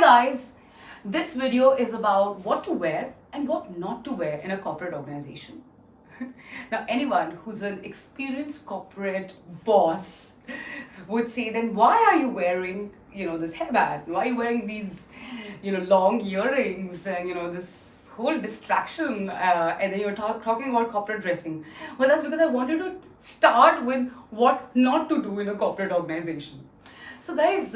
guys, this video is about what to wear and what not to wear in a corporate organization. Now, anyone who's an experienced corporate boss would say, then why are you wearing, this hairband? Why are you wearing these, long earrings and, this whole distraction? And then you're talking about corporate dressing. Well, that's because I wanted to start with what not to do in a corporate organization. So, guys,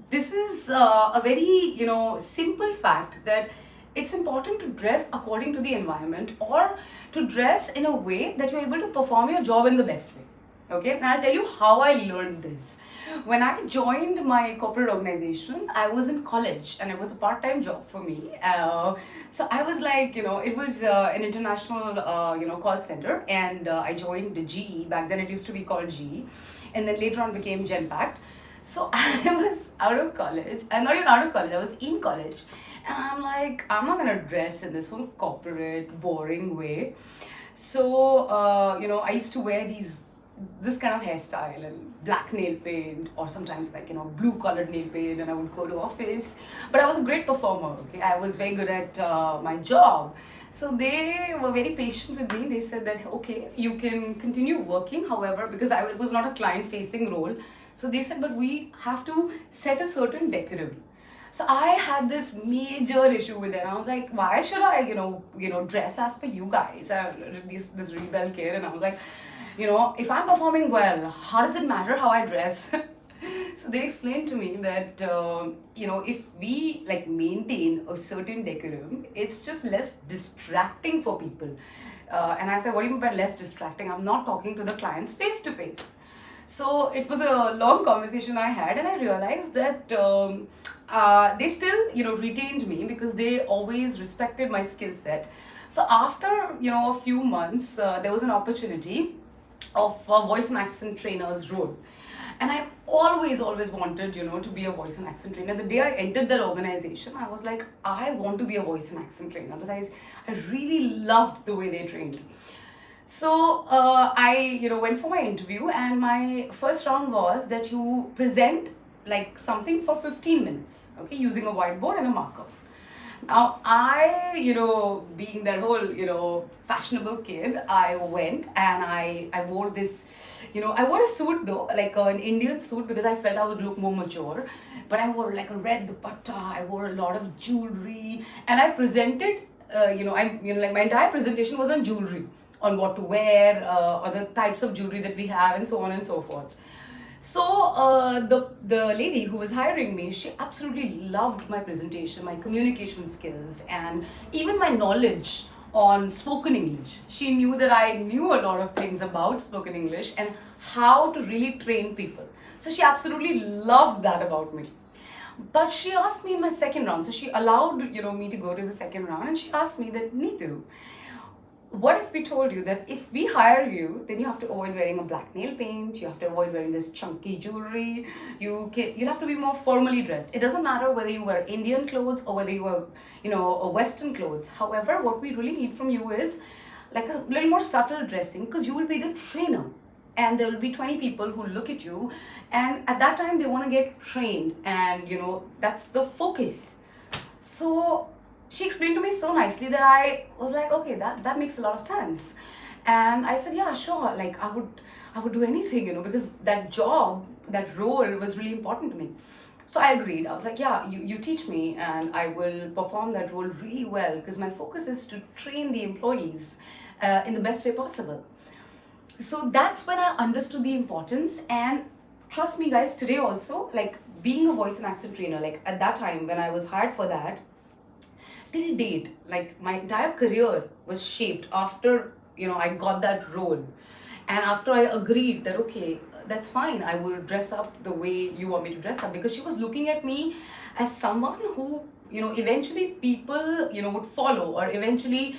this is a very simple fact that it's important to dress according to the environment or to dress in a way that you're able to perform your job in the best way. Okay, and I'll tell you how I learned this. When I joined my corporate organization, I was in college and it was a part-time job for me. So I was like, it was an international, call center, and I joined GE. Back then it used to be called GE, and then later on became Genpact. So I was out of college, and not even out of college, I was in college. And I'm like, I'm not gonna dress in this whole corporate, boring way. So, I used to wear this kind of hairstyle and black nail paint, or sometimes like, blue colored nail paint, and I would go to office. But I was a great performer, okay? I was very good at my job. So they were very patient with me. They said that, okay, you can continue working, however, because it was not a client-facing role. So they said, but we have to set a certain decorum. So I had this major issue with it. I was like, why should I, dress as per you guys? This rebel kid, and I was like, if I'm performing well, how does it matter how I dress? So they explained to me that, if we maintain a certain decorum, it's just less distracting for people. And I said, what do you mean by less distracting? I'm not talking to the clients face to face. So it was a long conversation I had, and I realized that they still, retained me because they always respected my skill set. So after, a few months, there was an opportunity of a voice and accent trainer's role. And I always wanted, to be a voice and accent trainer. The day I entered that organization, I was like, I want to be a voice and accent trainer because I really loved the way they trained. So I, went for my interview, and my first round was that you present like something for 15 minutes, okay, using a whiteboard and a marker. Now I, being that whole, fashionable kid, I went and I wore this, I wore a suit though, like an Indian suit, because I felt I would look more mature. But I wore like a red dupatta, I wore a lot of jewelry, and I presented, my entire presentation was on jewelry, on what to wear, other types of jewelry that we have, and so on and so forth. So the lady who was hiring me, she absolutely loved my presentation, my communication skills, and even my knowledge on spoken English. She knew that I knew a lot of things about spoken English and how to really train people. So she absolutely loved that about me. But she asked me in my second round, so she allowed me to go to the second round, and she asked me that, Neetu, what if we told you that if we hire you, then you have to avoid wearing a black nail paint, you have to avoid wearing this chunky jewelry, you'll have to be more formally dressed. It doesn't matter whether you wear Indian clothes or whether you wear, Western clothes. However, what we really need from you is like a little more subtle dressing, because you will be the trainer. And there will be 20 people who look at you, and at that time they want to get trained, and that's the focus. So she explained to me so nicely that I was like, okay, that makes a lot of sense. And I said, yeah, sure, like I would do anything, because that job, that role was really important to me. So I agreed. I was like, yeah, you teach me, and I will perform that role really well, because my focus is to train the employees in the best way possible. So that's when I understood the importance. And trust me guys, today also, like being a voice and accent trainer, like at that time when I was hired for that, till date, like my entire career was shaped after, I got that role. And after I agreed that, okay, that's fine, I will dress up the way you want me to dress up, because she was looking at me as someone who, eventually people, would follow, or eventually,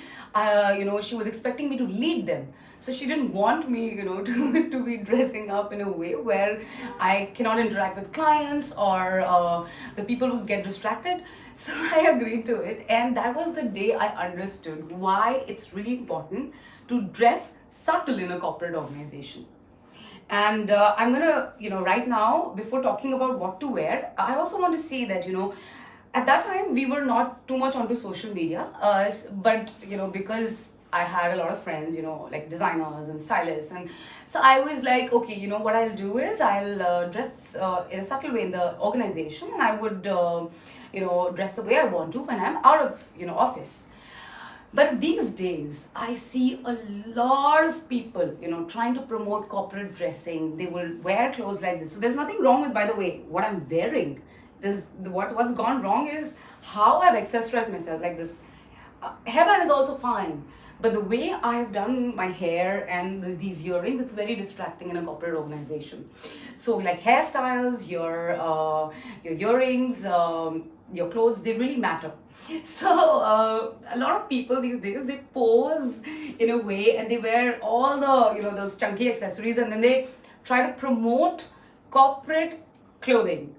she was expecting me to lead them. So she didn't want me, to be dressing up in a way where I cannot interact with clients, or the people would get distracted. So I agreed to it, and that was the day I understood why it's really important to dress subtle in a corporate organization. And I'm gonna, right now, before talking about what to wear, I also want to say that, at that time we were not too much onto social media, but because I had a lot of friends, like designers and stylists, and so I was like, okay, what I'll do is I'll dress in a subtle way in the organization, and I would, dress the way I want to when I'm out of, office. But these days, I see a lot of people, trying to promote corporate dressing. They will wear clothes like this. So there's nothing wrong with, by the way, what I'm wearing. What's gone wrong is how I've accessorized myself. Like this, hairband is also fine, but the way I've done my hair and these earrings, it's very distracting in a corporate organization. So like hairstyles, your earrings, your clothes, they really matter. So a lot of people these days, they pose in a way and they wear all the those chunky accessories, and then they try to promote corporate clothing.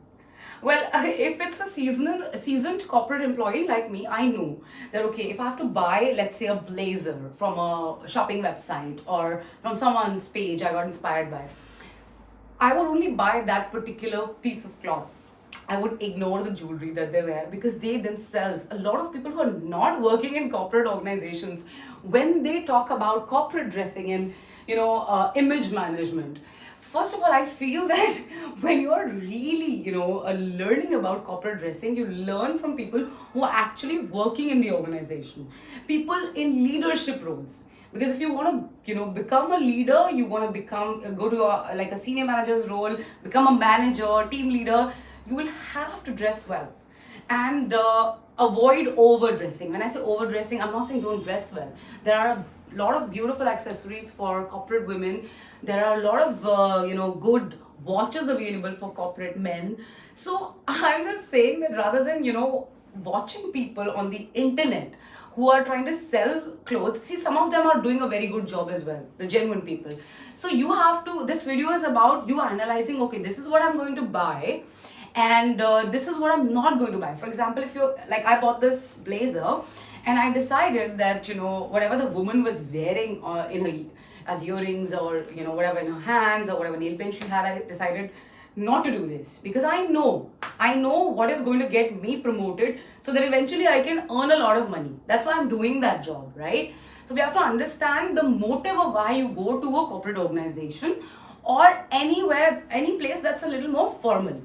Well, if it's a seasoned corporate employee like me, I know that okay, if I have to buy, let's say, a blazer from a shopping website or from someone's page I got inspired by, I would only buy that particular piece of cloth. I would ignore the jewelry that they wear, because they themselves, a lot of people who are not working in corporate organizations, when they talk about corporate dressing and image management, first of all, I feel that when you are really learning about corporate dressing, you learn from people who are actually working in the organization, people in leadership roles. Because if you want to become a leader, you want to become go to like a senior manager's role, become a manager, team leader, you will have to dress well and avoid overdressing. When I say overdressing, I'm not saying don't dress well. There are a lot of beautiful accessories for corporate women. There are a lot of good watches available for corporate men. So I'm just saying that rather than watching people on the internet who are trying to sell clothes, see, some of them are doing a very good job as well, the genuine people. So you have to, this video is about you analyzing, okay, this is what I'm going to buy, and this is what I'm not going to buy. For example, if you like, I bought this blazer and I decided that whatever the woman was wearing in her as earrings or whatever in her hands or whatever nail paint she had, I decided not to do this, because I know what is going to get me promoted, so that eventually I can earn a lot of money. That's why I'm doing that job, right? So we have to understand the motive of why you go to a corporate organization or anywhere, any place that's a little more formal.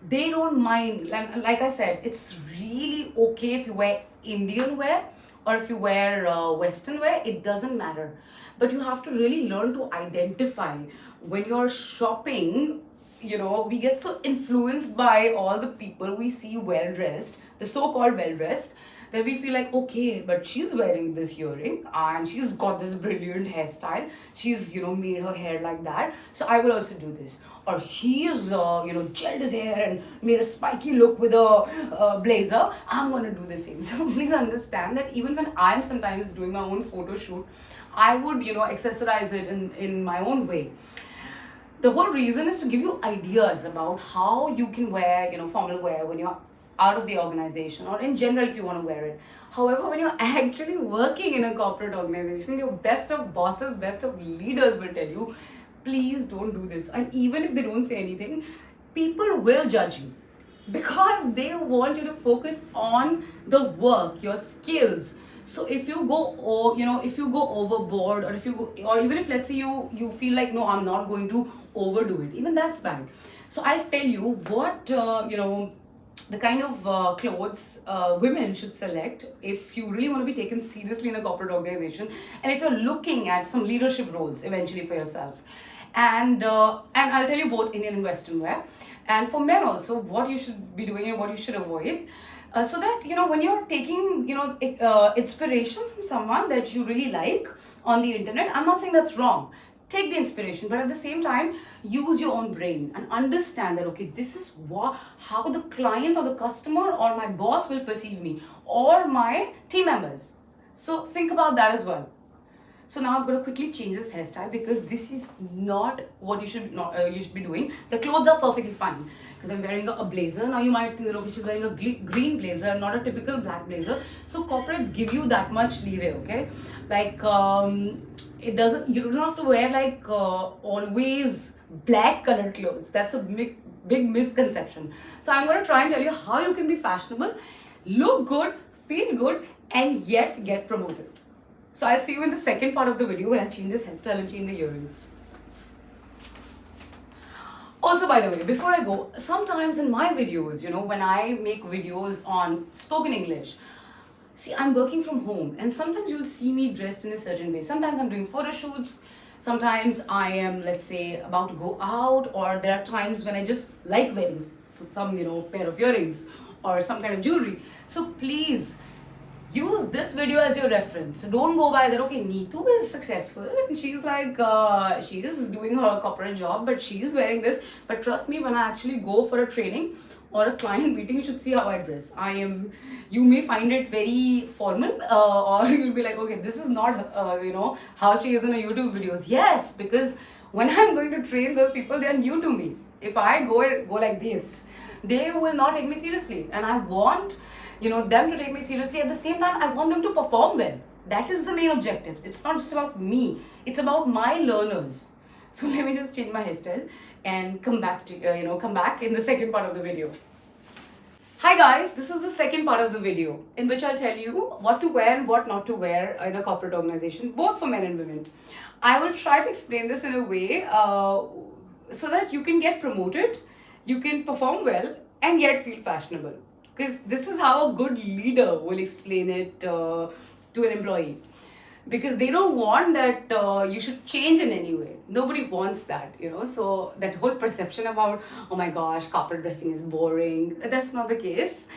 They don't mind. Like I said, it's really okay if you wear Indian wear or if you wear Western wear, it doesn't matter. But you have to really learn to identify when you're shopping. We get so influenced by all the people we see well dressed, the so-called well dressed, that we feel like, okay, but she's wearing this earring and she's got this brilliant hairstyle, she's made her hair like that, so I will also do this. Or he's gelled his hair and made a spiky look with a blazer, I'm going to do the same. So please understand that even when I'm sometimes doing my own photo shoot, I would accessorize it in my own way. The whole reason is to give you ideas about how you can wear formal wear when you're out of the organization, or in general if you want to wear it. However, when you're actually working in a corporate organization, your best of bosses, best of leaders will tell you, please don't do this. And even if they don't say anything, people will judge you, because they want you to focus on the work, your skills. So if you go, if you go overboard, or if you go, or even if let's say you feel like, no, I'm not going to overdo it, even that's bad. So I'll tell you what the kind of clothes women should select if you really want to be taken seriously in a corporate organization, and if you're looking at some leadership roles eventually for yourself. And I'll tell you both Indian and Western wear, and for men also, what you should be doing and what you should avoid. So that when you're taking inspiration from someone that you really like on the internet, I'm not saying that's wrong. Take the inspiration, but at the same time, use your own brain and understand that, okay, this is how the client or the customer or my boss will perceive me, or my team members. So think about that as well. So now I'm going to quickly change this hairstyle, because this is not what you should be doing. The clothes are perfectly fine, because I'm wearing a blazer. Now you might think that, okay, she's wearing a green blazer, not a typical black blazer. So corporates give you that much leeway, okay? Like you don't have to wear like always black colored clothes. That's a big misconception. So I'm going to try and tell you how you can be fashionable, look good, feel good, and yet get promoted. So I'll see you in the second part of the video where I'll change this hairstyle and change the earrings. Also, by the way, before I go, sometimes in my videos, when I make videos on spoken English, see, I'm working from home and sometimes you'll see me dressed in a certain way. Sometimes I'm doing photo shoots, sometimes I am, let's say, about to go out, or there are times when I just like wearing some, pair of earrings or some kind of jewelry. So please, use this video as your reference. So don't go by that, okay, Neetu is successful and she's like, she is doing her corporate job, but she's wearing this. But trust me, when I actually go for a training or a client meeting, you should see how I dress. You may find it very formal, or you'll be like, okay, this is not, how she is in a YouTube videos. Yes, because when I'm going to train those people, they are new to me. If I go like this, they will not take me seriously. And I want them to take me seriously. At the same time, I want them to perform well. That is the main objective. It's not just about me. It's about my learners. So let me just change my hairstyle and come back in the second part of the video. Hi guys, this is the second part of the video in which I'll tell you what to wear and what not to wear in a corporate organization, both for men and women. I will try to explain this in a way so that you can get promoted, you can perform well, and yet feel fashionable. Because this is how a good leader will explain it to an employee. Because they don't want that you should change in any way. Nobody wants that, So that whole perception about, oh my gosh, corporate dressing is boring. That's not the case.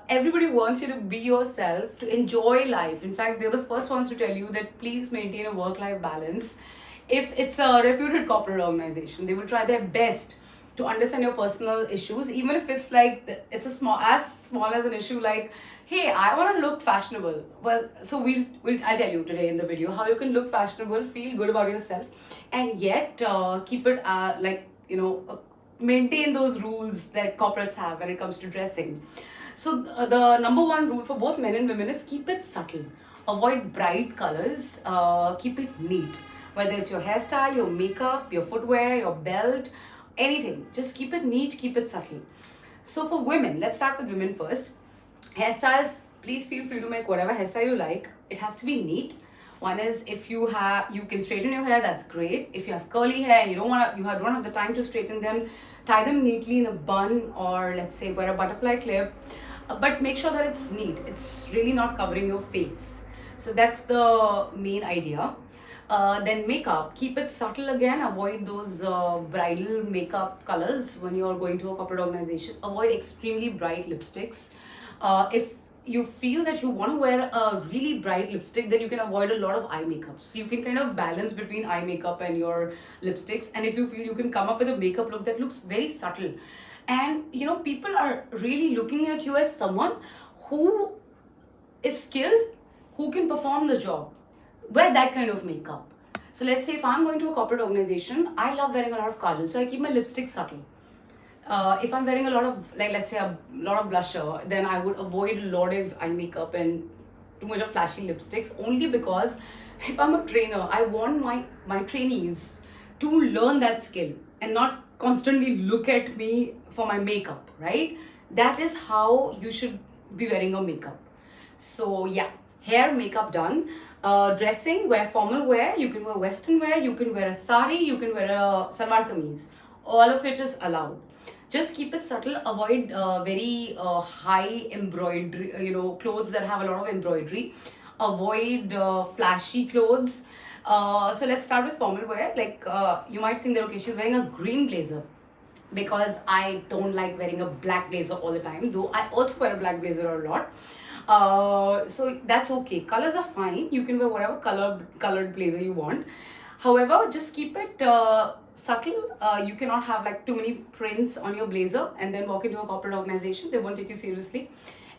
Everybody wants you to be yourself, to enjoy life. In fact, they're the first ones to tell you that please maintain a work-life balance. If it's a reputed corporate organization, they will try their best to understand your personal issues, even if it's like it's as small as an issue like, hey, I want to look fashionable. Well, so I'll tell you today in the video how you can look fashionable, feel good about yourself, and yet keep it maintain those rules that corporates have when it comes to dressing. So the number one rule for both men and women is keep it subtle. Avoid bright colors. Keep it neat. Whether it's your hairstyle, your makeup, your footwear, your belt, anything, just keep it neat, keep it subtle. So for women, let's start with women first. Hairstyles, please feel free to make whatever hairstyle you like. It has to be neat. One is, if you can straighten your hair, that's great. If you have curly hair and you don't have the time to straighten them, tie them neatly in a bun, or let's say wear a butterfly clip. But make sure that it's neat. It's really not covering your face. So that's the main idea. Then makeup, keep it subtle again. Avoid those bridal makeup colors when you're going to a corporate organization. Avoid extremely bright lipsticks. If you feel that you want to wear a really bright lipstick, then you can avoid a lot of eye makeup. So you can kind of balance between eye makeup and your lipsticks. And if you feel, you can come up with a makeup look that looks very subtle. And people are really looking at you as someone who is skilled, who can perform the job. Wear that kind of makeup. So let's say if I'm going to a corporate organization, I love wearing a lot of kajal, so I keep my lipstick subtle. If I'm wearing a lot of, let's say a lot of blusher, then I would avoid a lot of eye makeup and too much of flashy lipsticks, only because if I'm a trainer, I want my trainees to learn that skill and not constantly look at me for my makeup, right? That is how you should be wearing your makeup. So yeah, hair, makeup done. Dressing, wear formal wear, you can wear western wear, you can wear a sari, you can wear a salwar kameez. All of it is allowed. Just keep it subtle. Avoid very high embroidery, clothes that have a lot of embroidery. Avoid flashy clothes. So let's start with formal wear. You might think that, okay, she's wearing a green blazer, because I don't like wearing a black blazer all the time, though I also wear a black blazer a lot. So that's okay. Colors are fine. You can wear whatever colored blazer you want. However, just keep it subtle. You cannot have too many prints on your blazer and then walk into a corporate organization. They won't take you seriously.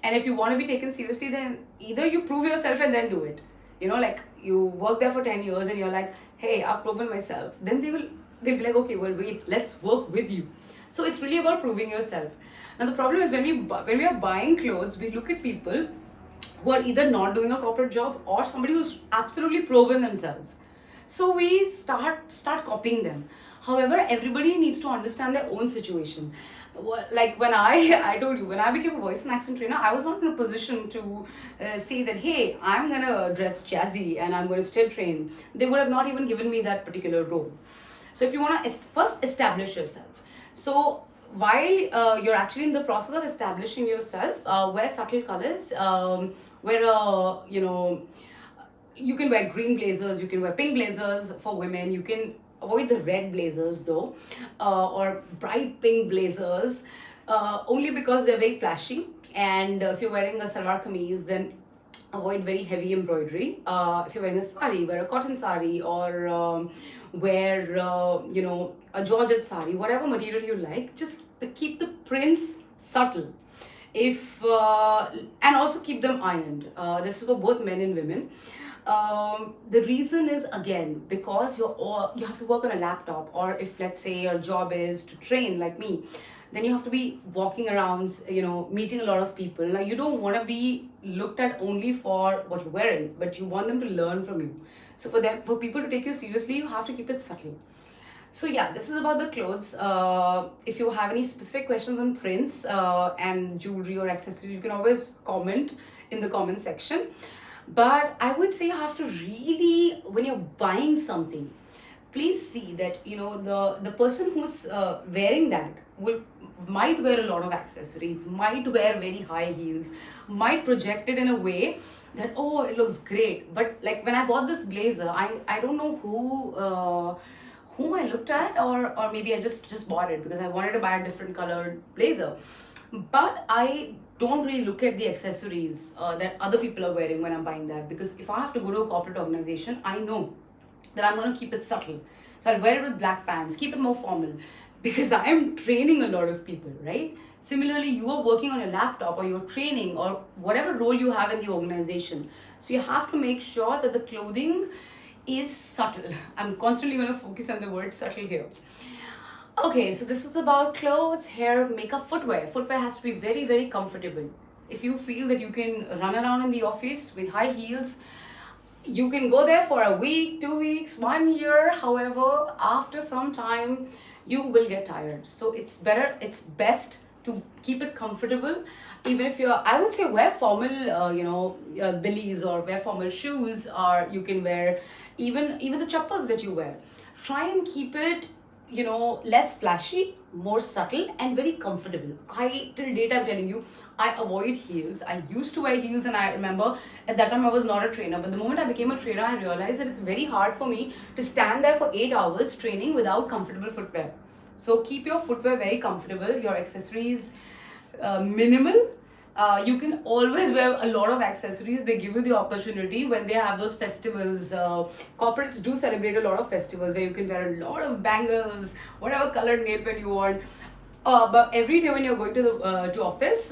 And if you want to be taken seriously, then either you prove yourself and then do it. You work there for 10 years and you're like, hey, I've proven myself. Then they'll be like, okay, well, wait, let's work with you. So it's really about proving yourself. Now the problem is when we are buying clothes, we look at people who are either not doing a corporate job or somebody who's absolutely proven themselves. So we start copying them. However, everybody needs to understand their own situation. Like when I told you, when I became a voice and accent trainer, I was not in a position to say that, hey, I'm gonna dress jazzy and I'm gonna still train. They would have not even given me that particular role. So if you want to first establish yourself. So while you're actually in the process of establishing yourself, wear subtle colors, wear you can wear green blazers, you can wear pink blazers for women, you can avoid the red blazers though, or bright pink blazers, only because they're very flashy. And if you're wearing a salwar kameez, then avoid very heavy embroidery. If you're wearing a sari, wear a cotton sari, or wear a georgette sari, whatever material you like. Just keep the prints subtle. If and also keep them ironed. This is for both men and women. The reason is, again, because you have to work on a laptop, or if let's say your job is to train like me, then you have to be walking around, meeting a lot of people. Now you don't want to be looked at only for what you're wearing, but you want them to learn from you. So for people to take you seriously, you have to keep it subtle. So yeah, this is about the clothes. If you have any specific questions on prints and jewelry or accessories, you can always comment in the comment section. But I would say you have to really, when you're buying something, please see that the person who's wearing that might wear a lot of accessories, might wear very high heels, might project it in a way that, oh, it looks great. But like when I bought this blazer, I don't know whom I looked at, or maybe I just bought it because I wanted to buy a different colored blazer. But I don't really look at the accessories that other people are wearing when I'm buying that, because if I have to go to a corporate organization, I know that I'm going to keep it subtle. So I'll wear it with black pants, keep it more formal, because I am training a lot of people, right? Similarly, you are working on your laptop, or you're training, or whatever role you have in the organization. So you have to make sure that the clothing is subtle. I'm constantly going to focus on the word subtle here. Okay, so this is about clothes, hair, makeup, footwear. Footwear has to be very, very comfortable. If you feel that you can run around in the office with high heels, you can go there for a week, 2 weeks, 1 year. However, after some time, you will get tired. So it's best to keep it comfortable. Even if I would say wear formal, billies, or wear formal shoes, or you can wear even the chappals that you wear. Try and keep it less flashy, more subtle, and very comfortable. Till date, I'm telling you, I avoid heels. I used to wear heels, and I remember at that time I was not a trainer. But the moment I became a trainer, I realized that it's very hard for me to stand there for 8 hours training without comfortable footwear. So keep your footwear very comfortable, your accessories minimal. You can always wear a lot of accessories. They give you the opportunity when they have those festivals. Corporates do celebrate a lot of festivals where you can wear a lot of bangles, whatever colored nail pen you want. But every day when you're going to office,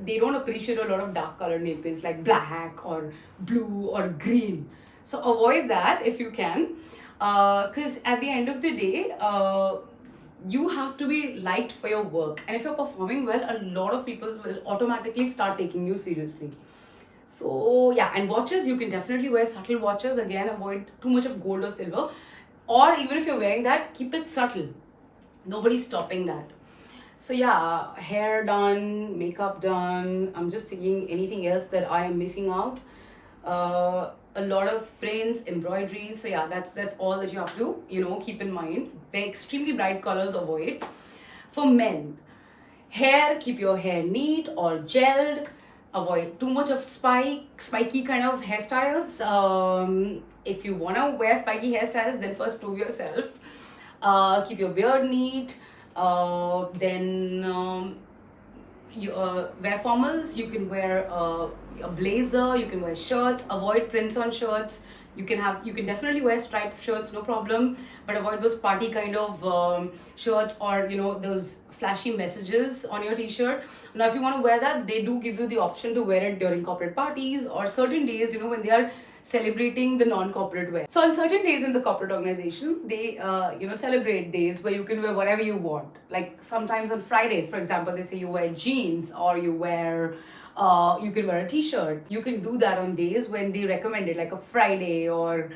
they don't appreciate a lot of dark colored nail pens like black or blue or green. So avoid that if you can, because at the end of the day, you have to be liked for your work, and if you're performing well, a lot of people will automatically start taking you seriously. So yeah, and watches, you can definitely wear subtle watches. Again, avoid too much of gold or silver, or even if you're wearing that, keep it subtle. Nobody's stopping that. So yeah, hair done, makeup done. I'm just thinking anything else that I am missing out. A lot of prints, embroidery. So yeah, that's all that you have to keep in mind. Very extremely bright colors, avoid. For men, hair, keep your hair neat or gelled. Avoid too much of spiky kind of hairstyles. If you want to wear spiky hairstyles, then first prove yourself. Keep your beard neat. Then you wear formals. You can wear a blazer, you can wear shirts. Avoid prints on shirts. You can definitely wear striped shirts, no problem, but avoid those party kind of shirts, or those flashy messages on your t-shirt. Now if you want to wear that, they do give you the option to wear it during corporate parties or certain days, when they are celebrating the non-corporate wear. So on certain days in the corporate organization, they celebrate days where you can wear whatever you want. Like sometimes on Fridays, for example, they say you wear jeans, or you can wear a t-shirt. You can do that on days when they recommend it, like a Friday or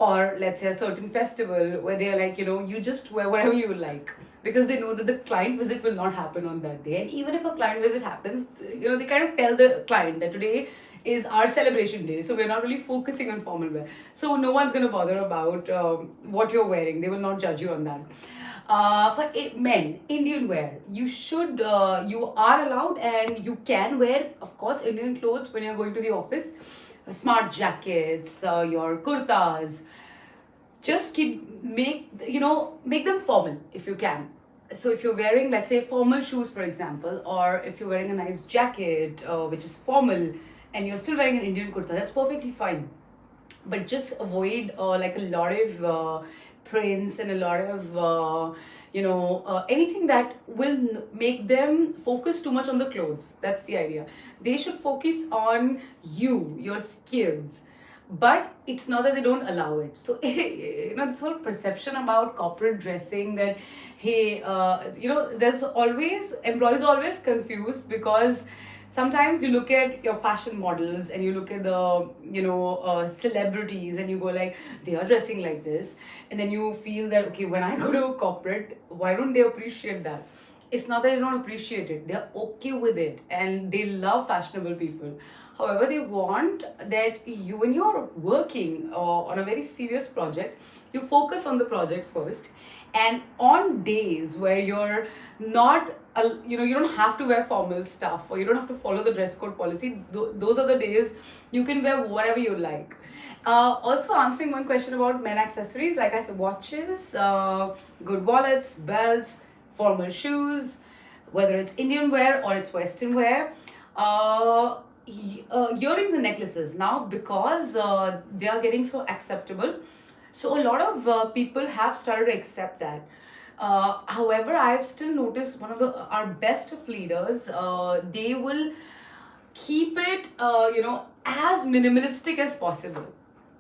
or let's say a certain festival where they're like, you just wear whatever you like, because they know that the client visit will not happen on that day. And even if a client visit happens, they kind of tell the client that today is our celebration day, so we're not really focusing on formal wear, so no one's going to bother about what you're wearing. They will not judge you on that. For men, Indian wear, you are allowed and you can wear, of course, Indian clothes when you're going to the office. Smart jackets, your kurtas. Just make them formal if you can. So if you're wearing, let's say, formal shoes, for example, or if you're wearing a nice jacket, which is formal, and you're still wearing an Indian kurta, that's perfectly fine. But just avoid like a lot of prints and a lot of anything that will make them focus too much on the clothes. That's the idea. They should focus on your skills, but it's not that they don't allow it. So this whole perception about corporate dressing, that hey, there's always, employees are always confused, because sometimes you look at your fashion models and you look at the celebrities and you go like, they are dressing like this, and then you feel that, okay, when I go to a corporate, why don't they appreciate that? It's not that they don't appreciate it, they're okay with it, and they love fashionable people. However, they want that you, when you're working on a very serious project, you focus on the project first, and on days where you're not you don't have to wear formal stuff, or you don't have to follow the dress code policy, those are the days you can wear whatever you like. Also, answering one question about men accessories, like I said, watches, good wallets, belts, formal shoes, whether it's Indian wear or it's Western wear. Earrings and necklaces now, because they are getting so acceptable, so a lot of people have started to accept that. However, I've still noticed one of our best of leaders, they will keep it as minimalistic as possible,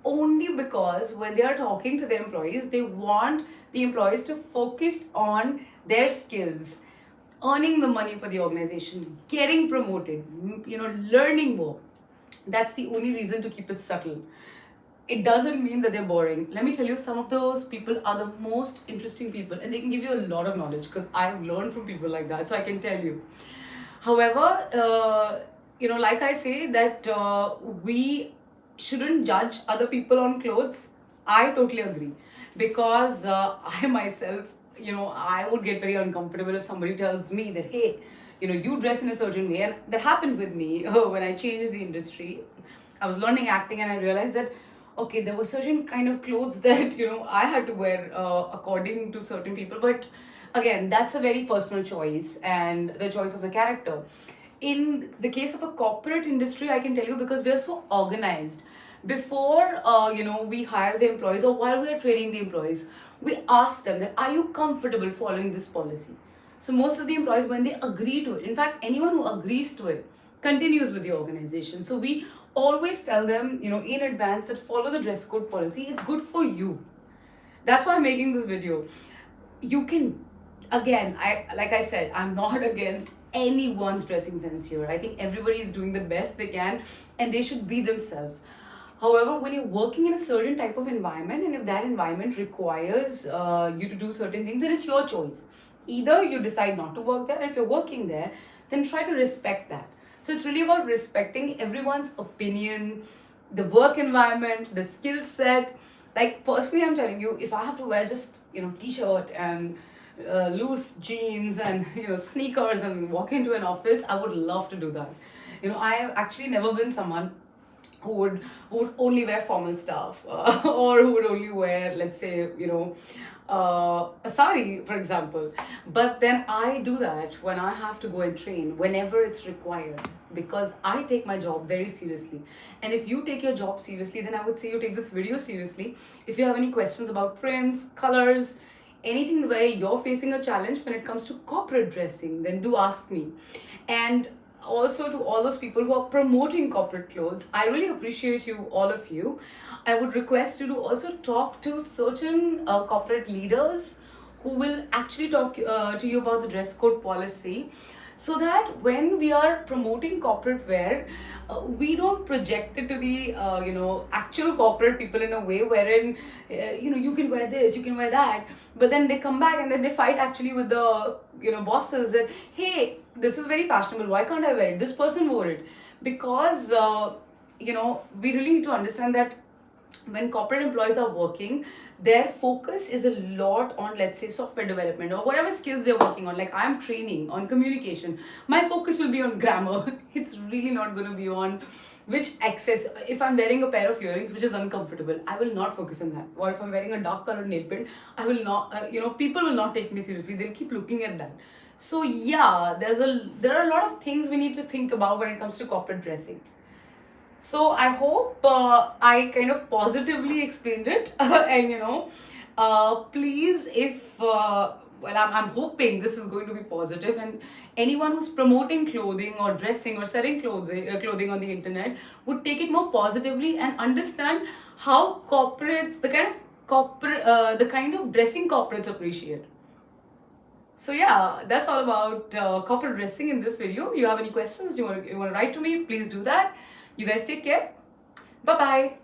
only because when they are talking to the employees, they want the employees to focus on their skills, earning the money for the organization, getting promoted, learning more. That's the only reason to keep it subtle. It doesn't mean that they're boring. Let me tell you, some of those people are the most interesting people, and they can give you a lot of knowledge, because I've learned from people like that, so I can tell you. However, like I say, that we shouldn't judge other people on clothes. I totally agree, because I myself, I would get very uncomfortable if somebody tells me that, hey, you dress in a certain way. And that happened with me when I changed the industry. I was learning acting, and I realized that, okay, there were certain kind of clothes that I had to wear according to certain people. But again, that's a very personal choice, and the choice of the character. In the case of a corporate industry, I can tell you, because we are so organized, before we hire the employees, or while we are training the employees, we ask them that, are you comfortable following this policy? So most of the employees, when they agree to it, in fact, anyone who agrees to it continues with the organization. So we always tell them, in advance, that follow the dress code policy. It's good for you. That's why I'm making this video. You can, again, like I said, I'm not against anyone's dressing sense here. I think everybody is doing the best they can, and they should be themselves. However, when you're working in a certain type of environment, and if that environment requires you to do certain things, then it's your choice. Either you decide not to work there, and if you're working there, then try to respect that. So it's really about respecting everyone's opinion, the work environment, the skill set. Like, personally, I'm telling you, if I have to wear just, t-shirt and loose jeans and, sneakers and walk into an office, I would love to do that. I have actually never been someone who would only wear formal stuff, or who would only wear, let's say, a sari, for example. But then I do that when I have to go and train, whenever it's required, because I take my job very seriously. And if you take your job seriously, then I would say you take this video seriously. If you have any questions about prints, colors, anything where you're facing a challenge when it comes to corporate dressing, then do ask me. And also, to all those people who are promoting corporate clothes, I really appreciate you, all of you. I would request you to also talk to certain corporate leaders who will actually talk to you about the dress code policy. so that when we are promoting corporate wear, we don't project it to the actual corporate people in a way wherein you can wear this, you can wear that, but then they come back and then they fight actually with the bosses that, hey, this is very fashionable, why can't I wear it, this person wore it. Because we really need to understand that when corporate employees are working, their focus is a lot on, let's say, software development or whatever skills they're working on. Like, I'm training on communication, my focus will be on grammar. It's really not going to be on which access. If I'm wearing a pair of earrings which is uncomfortable, I will not focus on that. Or if I'm wearing a dark colored nail paint, I will not, people will not take me seriously, they'll keep looking at that. So yeah, there are a lot of things we need to think about when it comes to corporate dressing. So I hope I kind of positively explained it. And please, if I'm hoping this is going to be positive, and anyone who's promoting clothing or dressing or selling clothing on the internet would take it more positively and understand how corporates, the kind of dressing corporates appreciate. So yeah, that's all about corporate dressing in this video. You have any questions, you want to write to me, please do that. You guys take care. Bye bye.